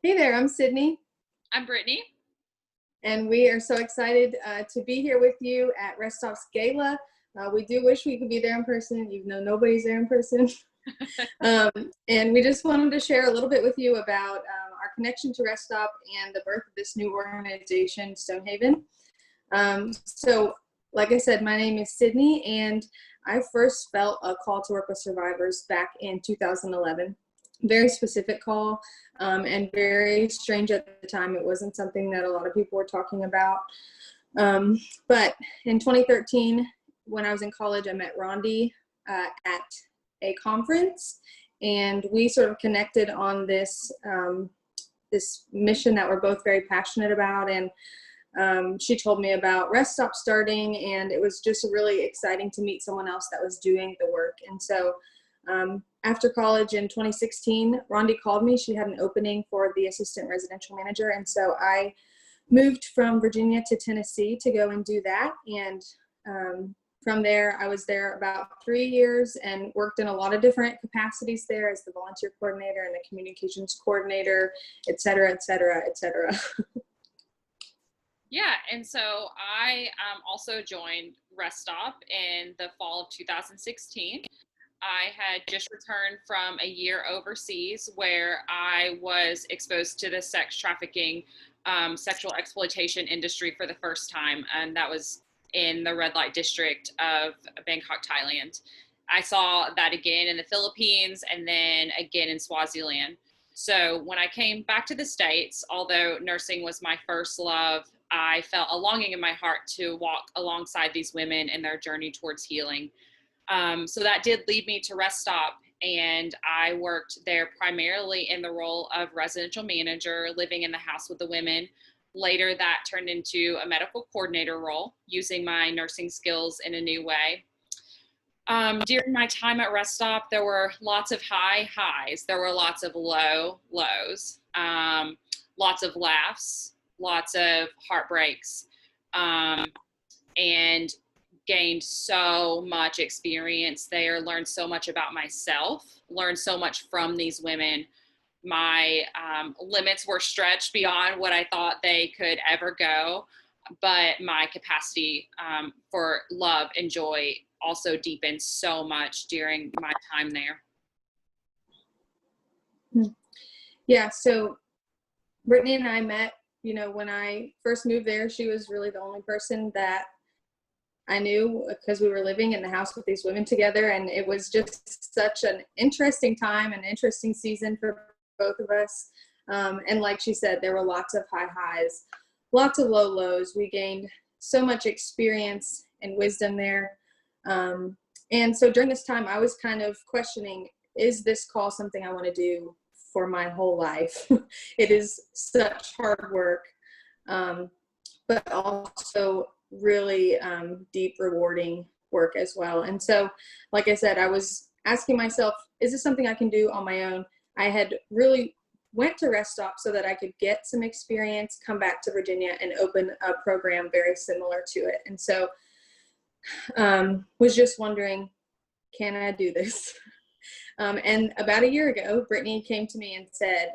Hey there, I'm Sydney, I'm Brittni. and we are so excited to be here with you at Rest Stop's Gala. We do wish we could be there in person, even though nobody's there in person. And we just wanted to share a little bit with you about our connection to Rest Stop and the birth of this new organization, Stonehaven. So, like I said, my name is Sydney, and I first felt a call to work with survivors back in 2011. Very specific call, and very strange at the time. It wasn't something that a lot of people were talking about. But in 2013, when I was in college, I met Rondi at a conference, and we sort of connected on this this mission that we're both very passionate about. And she told me about Rest Stop starting, and it was just really exciting to meet someone else that was doing the work. And so after college in 2016, Rondi called me. She had an opening for the assistant residential manager. And so I moved from Virginia to Tennessee to go and do that. And from there, I was there about 3 years and worked in a lot of different capacities there as the volunteer coordinator and the communications coordinator, et cetera, et cetera, et cetera. Yeah, and so I also joined Rest Stop in the fall of 2016. I had just returned from a year overseas where I was exposed to the sex trafficking, sexual exploitation industry for the first time, and that was in the red light district of Bangkok, Thailand. I saw that again in the Philippines and then again in Swaziland. So when I came back to the States, although nursing was my first love, I felt a longing in my heart to walk alongside these women in their journey towards healing. So that did lead me to Rest Stop, and I worked there primarily in the role of residential manager, living in the house with the women. Later, that turned into a medical coordinator role, using my nursing skills in a new way. During my time at Rest Stop, there were lots of high highs. There were lots of low lows, lots of laughs, lots of heartbreaks, and gained so much experience there, learned so much about myself, learned so much from these women. My limits were stretched beyond what I thought they could ever go, but my capacity for love and joy also deepened so much during my time there. Yeah, so Brittni and I met, when I first moved there. She was really the only person that I knew because we were living in the house with these women together, and it was just such an interesting time, an interesting season for both of us. And like she said, there were lots of high highs, lots of low lows. We gained so much experience and wisdom there. And so during this time, I was kind of questioning, is this call something I want to do for my whole life? It is such hard work, but also really deep, rewarding work as well. And so, like I said, I was asking myself, is this something I can do on my own? I had really went to Rest Stop so that I could get some experience, come back to Virginia and open a program very similar to it. And so was just wondering, can I do this? And about a year ago, Brittni came to me and said,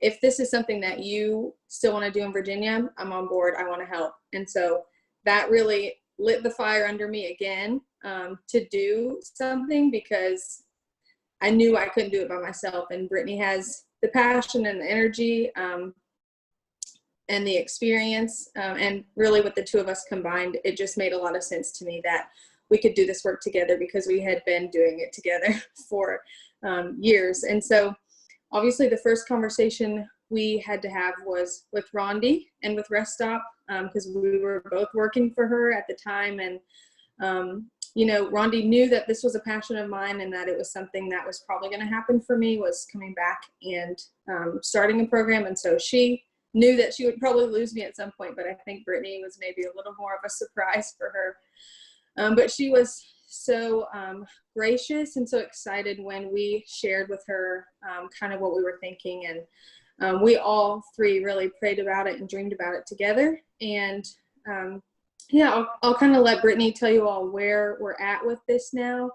if this is something that you still want to do in Virginia, I'm on board. I want to help. And so that really lit the fire under me again, to do something, because I knew I couldn't do it by myself. And Brittni has the passion and the energy, and the experience, and really with the two of us combined, it just made a lot of sense to me that we could do this work together, because we had been doing it together for years. And so obviously the first conversation we had to have was with Rondi and with Rest Stop, because we were both working for her at the time. And Rondi knew that this was a passion of mine, and that it was something that was probably going to happen for me, was coming back and starting a program. And so she knew that she would probably lose me at some point, but I think Brittni was maybe a little more of a surprise for her. But she was so gracious and so excited when we shared with her kind of what we were thinking. And we all three really prayed about it and dreamed about it together. And yeah, I'll kind of let Brittni tell you all where we're at with this now,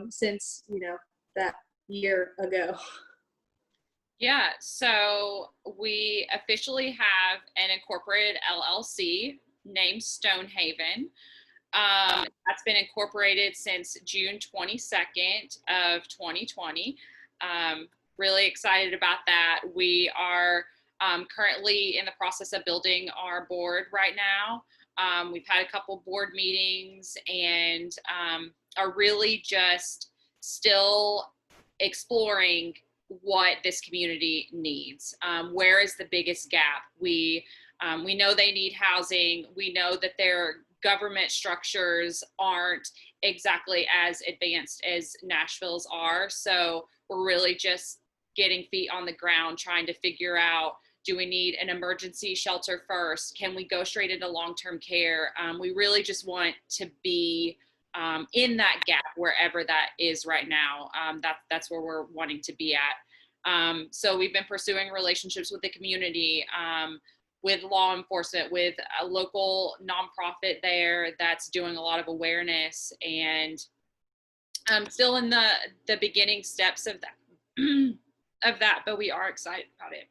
since, that year ago. Yeah, so we officially have an incorporated LLC named Stonehaven. That's been incorporated since June 22nd of 2020. Really excited about that. We are currently in the process of building our board right now. We've had a couple board meetings and are really just still exploring what this community needs. Where is the biggest gap? We know they need housing. We know that their government structures aren't exactly as advanced as Nashville's are. So we're really just getting feet on the ground, trying to figure out, do we need an emergency shelter first? Can we go straight into long-term care? We really just want to be in that gap wherever that is right now. That's where we're wanting to be at. So we've been pursuing relationships with the community, with law enforcement, with a local nonprofit there that's doing a lot of awareness, and I'm still in the beginning steps of that, but we are excited about it.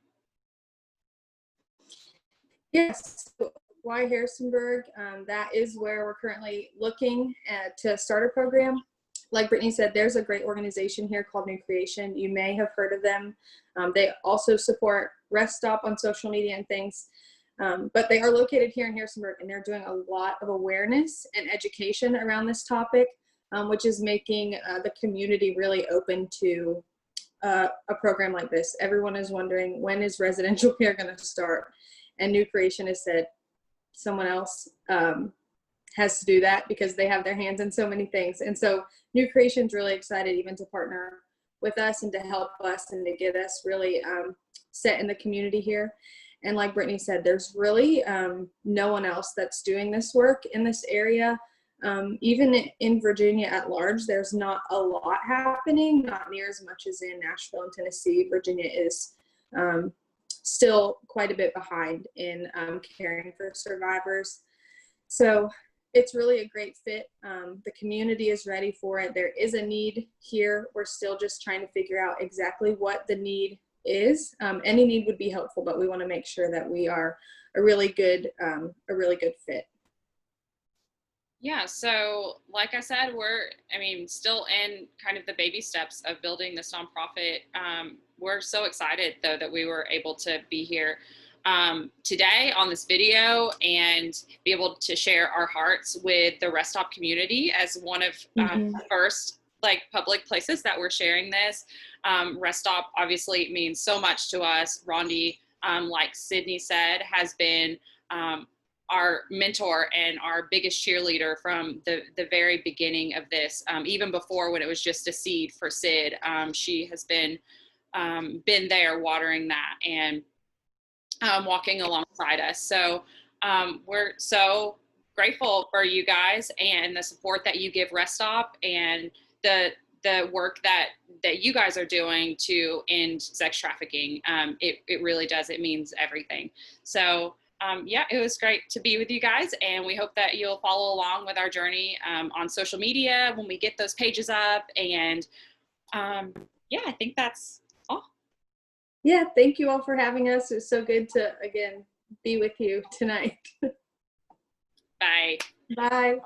Yes, so why Harrisonburg? That is where we're currently looking to start a program. Like Brittni said, there's a great organization here called New Creation. You may have heard of them. They also support Rest Stop on social media and things. But they are located here in Harrisonburg, and they're doing a lot of awareness and education around this topic, which is making the community really open to a program like this. Everyone is wondering, when is residential care going to start? And New Creation has said someone else has to do that because they have their hands in so many things. And so New Creation's really excited even to partner with us and to help us and to get us really set in the community here. And like Brittni said, there's really no one else that's doing this work in this area. Even in Virginia at large, there's not a lot happening, not near as much as in Nashville and Tennessee. Virginia is still quite a bit behind in caring for survivors. So it's really a great fit. The community is ready for it. There is a need here. We're still just trying to figure out exactly what the need is. Any need would be helpful, but we want to make sure that we are a really good fit. Yeah, so like I said, still in kind of the baby steps of building this nonprofit. We're so excited though that we were able to be here today on this video and be able to share our hearts with the Rest Stop community as one of the first public places that we're sharing this. Rest Stop obviously means so much to us. Rondi, like Sydney said, has been our mentor and our biggest cheerleader from the very beginning of this, even before when it was just a seed for Sid. She has been there watering that and walking alongside us. So we're so grateful for you guys and the support that you give Rest Stop and the work that you guys are doing to end sex trafficking. It really does. It means everything. So yeah, it was great to be with you guys, and we hope that you'll follow along with our journey on social media when we get those pages up. And yeah, I think that's all. Yeah, thank you all for having us. It was so good to, again, be with you tonight. Bye. Bye.